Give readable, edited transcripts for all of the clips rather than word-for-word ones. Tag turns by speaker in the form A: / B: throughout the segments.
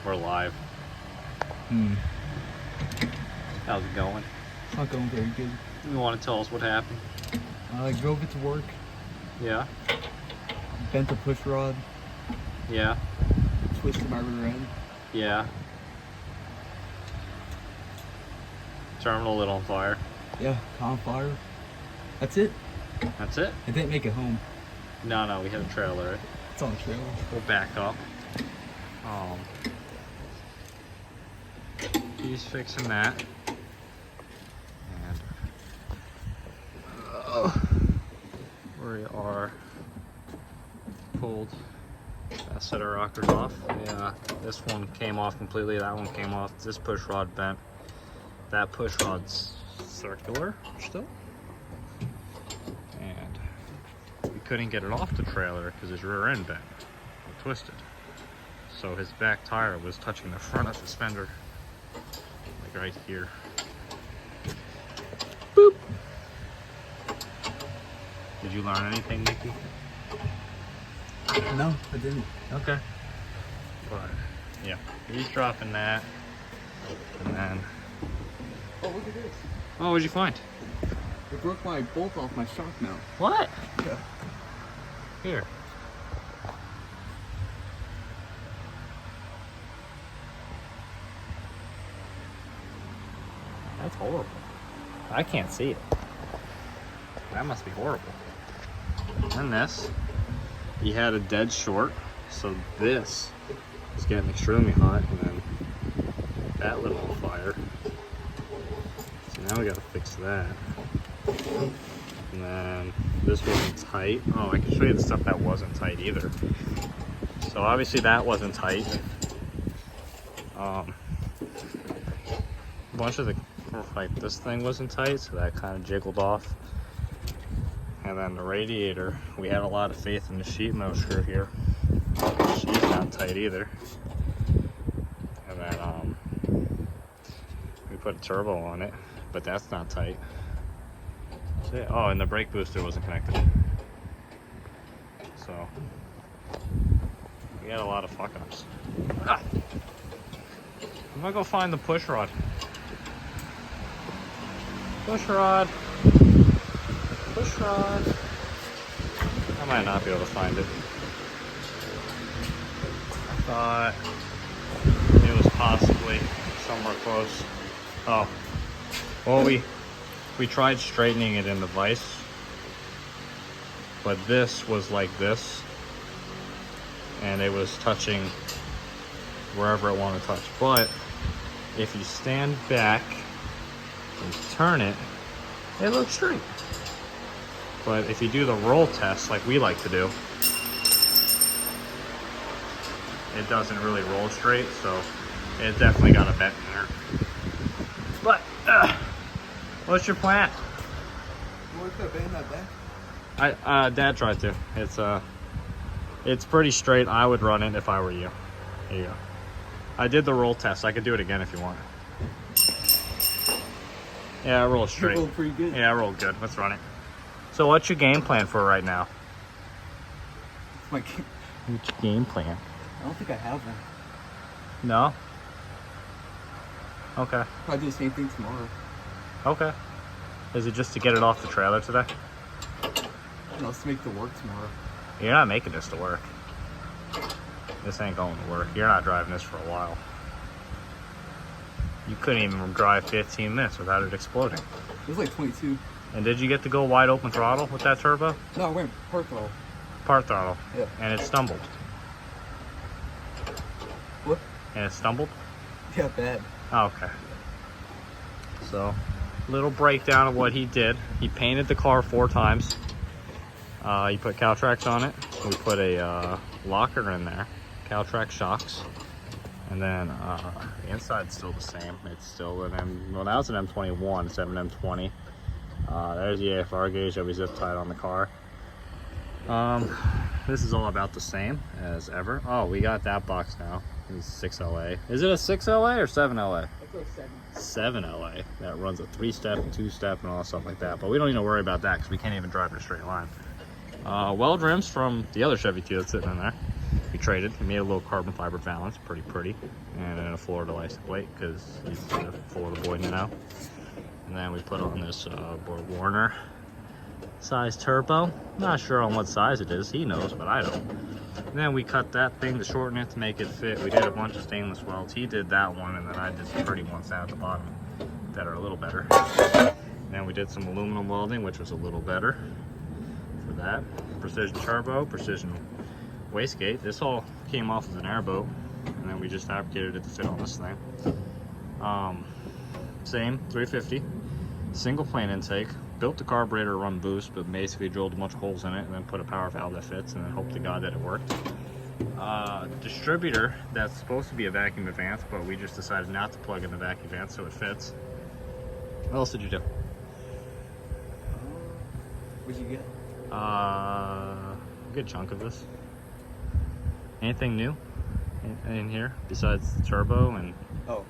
A: We're live. How's it going?
B: It's not going very good.
A: You want to tell us what happened?
B: I drove it to work,
A: Yeah.
B: bent the push rod,
A: Yeah.
B: twisted my rear end.
A: Yeah. Terminal lit on fire.
B: Yeah, on fire. That's it.
A: That's it?
B: I didn't make it home.
A: No, we had a trailer.
B: It's on the trailer.
A: We'll back up. He's fixing that. And we are pulled that set of rockers off. Yeah, this one came off completely. That one came off. This push rod bent. That push rod's circular still. And we couldn't get it off the trailer because his rear end bent or twisted. So his back tire was touching the front of the fender, like right here. Boop. Did you learn anything, Nikki?
B: No, I didn't.
A: Okay. But yeah, he's dropping that, and then.
B: Oh, look at this.
A: Oh, what'd you find?
B: It broke my bolt off my shock mount.
A: What?
B: Yeah.
A: Here. That's horrible. I can't see it. That must be horrible. And this, he had a dead short, so this is getting extremely hot, and then that lit on fire. So now we gotta fix that. And then this wasn't tight. Oh, I can show you the stuff that wasn't tight either. So obviously that wasn't tight. A bunch of the, like this thing wasn't tight, so that kind of jiggled off. And then the radiator, we had a lot of faith in the sheet metal screw here. The sheet's not tight either. And then we put a turbo on it, but that's not tight. Oh, and the brake booster wasn't connected. So we had a lot of fuck ups. I'm gonna go find the push rod. Push rod. Push rod. I might not be able to find it. I thought it was possibly somewhere close. Oh. Well, we tried straightening it in the vise, but this was like this, and it was touching wherever it wanted to touch. But if you stand back and turn it, it looks straight. But if you do the roll test like we like to do, it doesn't really roll straight, so it definitely got a bent in there. But what's your plan?
B: You want to bend that back?
A: Dad tried to. It's pretty straight. I would run it if I were you. Here you go. I did the roll test. I could do it again if you want. Yeah, I rolled straight.
B: You rolled pretty good.
A: Yeah, I rolled good. Let's run it. So what's your game plan for right now?
B: What's
A: What's your game plan?
B: I don't think I have one.
A: No? Okay.
B: Probably do the same thing tomorrow.
A: Okay. Is it just to get it off the trailer today?
B: No, it's to make the work tomorrow.
A: You're not making this to work. This ain't going to work. You're not driving this for a while. You couldn't even drive 15 minutes without it exploding.
B: It was like 22.
A: And did you get to go wide open throttle with that turbo?
B: No, I went part throttle.
A: Part throttle.
B: Yeah.
A: And it stumbled.
B: What?
A: And it stumbled?
B: Yeah, bad.
A: Oh, okay. So, little breakdown of what he did. He painted the car 4 times. He put Caltrax on it. We put a locker in there, Caltrax shocks. And then the inside's still the same. It's still an well, now it's an M21 instead of an M20. There's the AFR gauge that we zip tied on the car. This is all about the same as ever. Oh, we got that box now. It's 6LA. Is it a 6LA or 7LA?
B: It's a 7.
A: 7LA. That runs a 3-step, 2-step, and all stuff like that. But we don't need to worry about that because we can't even drive in a straight line. Weld rims from the other Chevy II that's sitting in there. We traded. We made a little carbon fiber balance, pretty. And then a Florida license plate, because he's a Florida boy now. And then we put on this Borg Warner size turbo. Not sure on what size it is. He knows, but I don't. And then we cut that thing to shorten it to make it fit. We did a bunch of stainless welds. He did that one, and then I did some pretty ones down at the bottom that are a little better. And then we did some aluminum welding, which was a little better for that. Precision turbo, precision wastegate. This all came off of an airboat, and then we just fabricated it to fit on this thing. Same 350, single plane intake. Built the carburetor to run boost, but basically drilled a bunch of holes in it and then put a power valve that fits, and then hope to God that it worked. Distributor that's supposed to be a vacuum advance, but we just decided not to plug in the vacuum advance so it fits. What else did you do?
B: What'd you get?
A: A good chunk of this. Anything new in here besides the turbo and?
B: Oh,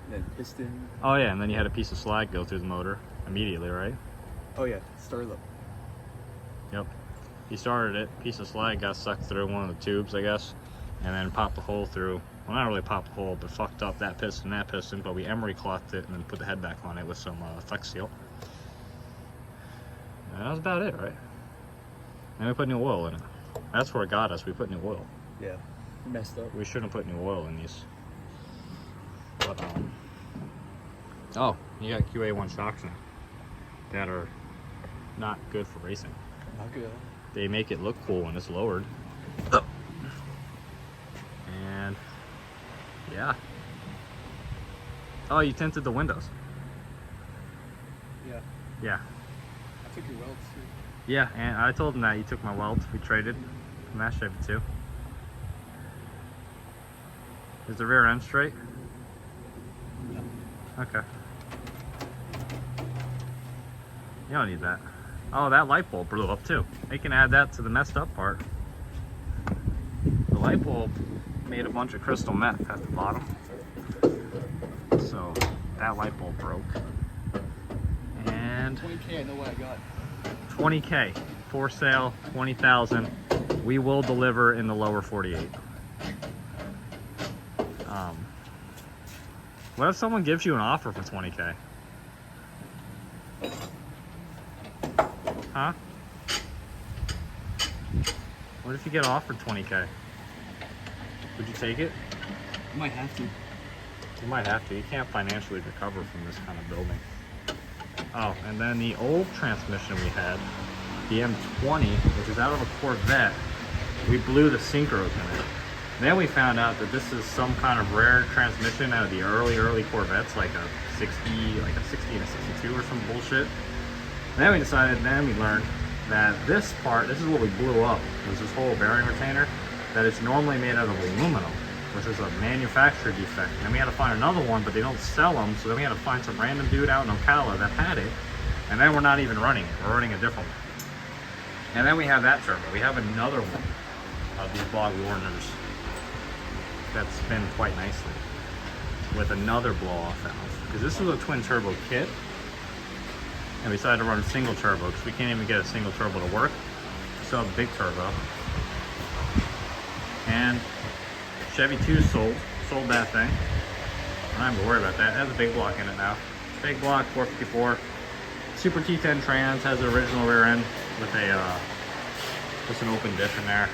B: and then piston.
A: Oh yeah, and then you had a piece of slag go through the motor immediately, right?
B: Oh yeah, started up.
A: Yep. He started it, piece of slag got sucked through one of the tubes, I guess, and then popped the hole through. Well, not really popped the hole, but fucked up that piston, but we emery clothed it and then put the head back on it with some Flex Seal. And that was about it, right? And we put new oil in it. That's where it got us. We put new oil.
B: Yeah, messed up.
A: We shouldn't put new oil in these. But, oh, you got QA1 shocks now that are not good for racing.
B: Not good.
A: They make it look cool when it's lowered. And yeah. Oh, you tinted the windows.
B: Yeah.
A: Yeah.
B: I took your welds too.
A: Yeah, and I told him that you took my welds. We traded from that Chevy II. Is the rear end straight?
B: No.
A: Okay. You don't need that. Oh, that light bulb blew up too. You can add that to the messed up part. The light bulb made a bunch of crystal meth at the bottom. So that light bulb broke. And
B: 20K, I know what I got.
A: 20K for sale, 20,000. We will deliver in the lower 48. What if someone gives you an offer for 20K? Huh? What if you get offered 20K? Would you take it?
B: I might have to.
A: You might have to. You can't financially recover from this kind of building. Oh, and then the old transmission we had, the M20, which is out of a Corvette, we blew the synchros in it. Then we found out that this is some kind of rare transmission out of the early Corvettes, like a 60 and a 62 or some bullshit. Then we learned that this part, this is what we blew up, was this whole bearing retainer, that it's normally made out of aluminum, which is a manufacturer defect. And then we had to find another one, but they don't sell them, so then we had to find some random dude out in Ocala that had it, and then we're not even running it, we're running a different one. And then we have that turbo. We have another one of these Borg Warners that spin quite nicely with another blow-off valve, because this is a twin turbo kit, and we decided to run a single turbo because we can't even get a single turbo to work. So a big turbo. And Chevy II sold that thing. I'm not even worried about that. It has a big block in it now. Big block, 454. Super T10 trans, has the original rear end with a just an open diff in there.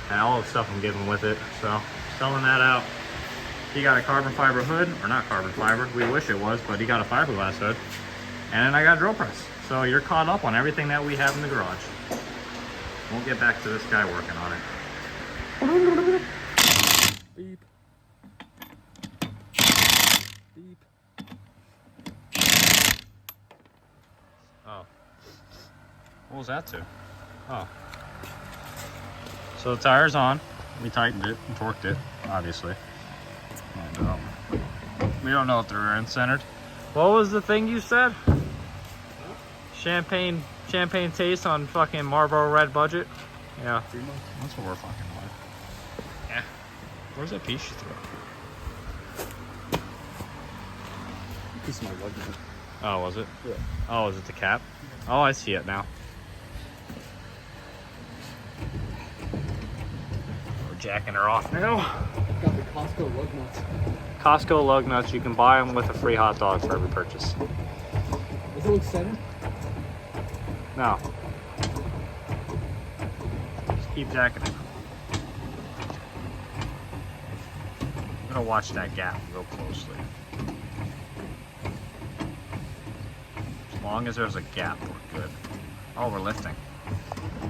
A: And all the stuff I'm giving with it. So selling that out. He got a carbon fiber hood, or not carbon fiber, we wish it was, but he got a fiberglass hood. And then I got a drill press. So you're caught up on everything that we have in the garage. We'll get back to this guy working on it.
B: Beep. Beep.
A: Oh. What was that to? Oh. So the tire's on. We tightened it and torqued it, obviously. And we don't know if the rear end's centered. What was the thing you said? Champagne taste on fucking Marlboro Red budget? Yeah.
B: 3 months.
A: That's what we're fucking like. Yeah. Where's that piece you threw?
B: Piece of my luggage.
A: Oh, was it?
B: Yeah.
A: Oh, is it the cap? Oh, I see it now. jacking her off now.
B: Got the Costco lug nuts.
A: Costco lug nuts, you can buy them with a free hot dog for every purchase.
B: Does it look centered?
A: No. Just keep jacking it. I'm gonna watch that gap real closely. As long as there's a gap, we're good. Oh, we're lifting.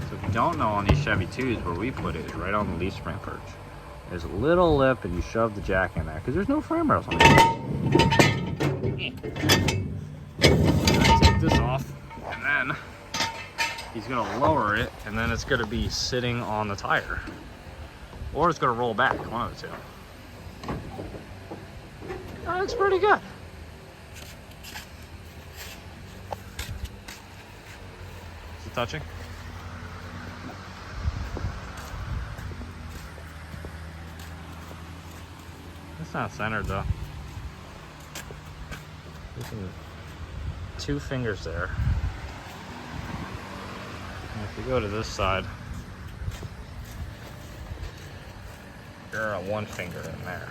A: So if you don't know, on these Chevy IIs, where we put it is right on the leaf spring perch. There's a little lip and you shove the jack in there because there's no frame rails on it. Take this off and then he's gonna lower it and then it's gonna be sitting on the tire. Or it's gonna roll back, one of the two. That's pretty good. Is it touching? It's not centered though. You can, 2 fingers there. And if you go to this side, you're on 1 finger in there.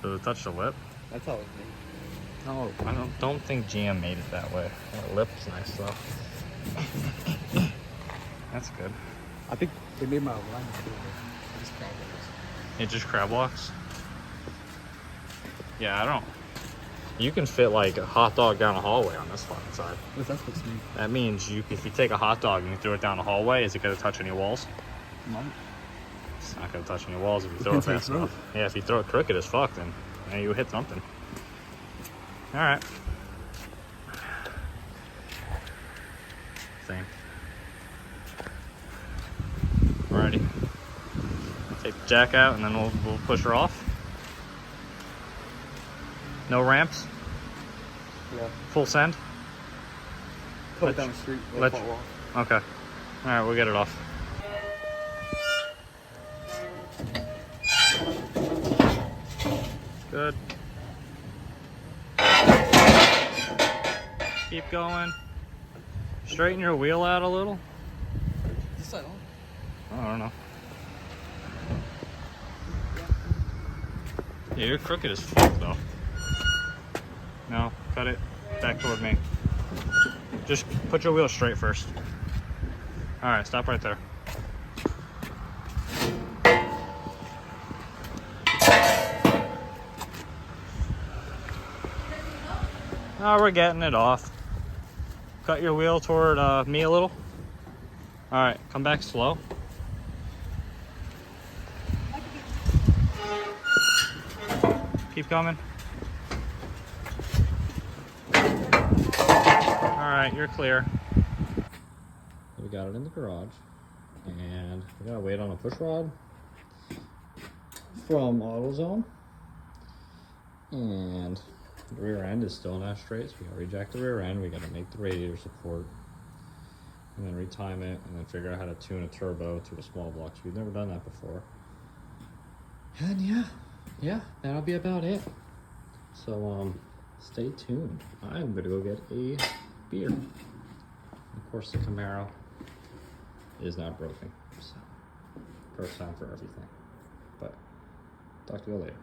A: Does it touch the lip?
B: That's how it's made.
A: No, I don't think GM made it that way. The lip's nice though. That's good.
B: I think they made my line just crab walks.
A: It just crab walks? Yeah, I don't. You can fit like a hot dog down a hallway on this fucking side.
B: What's that supposed to mean?
A: That means if you take a hot dog and you throw it down a hallway, is it gonna touch any walls?
B: Mom?
A: It's not gonna touch any walls if you throw it fast enough. Yeah, if you throw it crooked as fuck, then you hit something. All right. Same. Alrighty. Take the jack out and then we'll push her off. No ramps?
B: Yeah.
A: Full send?
B: Put it down the street.
A: Okay. Alright, we'll get it off. Good. Keep going. Straighten your wheel out a little.
B: This side on?
A: Oh, I don't know. Yeah, you're crooked as fuck though. No, cut it back toward me. Just put your wheel straight first. Alright, stop right there. Oh, we're getting it off. Cut your wheel toward me a little. Alright, come back slow. Keep coming. Alright, you're clear. We got it in the garage. And we gotta wait on a push rod from AutoZone. And the rear end is still not straight, so we gotta rejack the rear end. We gotta make the radiator support. And then retime it, and then figure out how to tune a turbo to a small block. So we've never done that before. And yeah, that'll be about it. So stay tuned. I'm gonna go get a beer. Of course, the Camaro is not broken. So first time for everything. But talk to you later.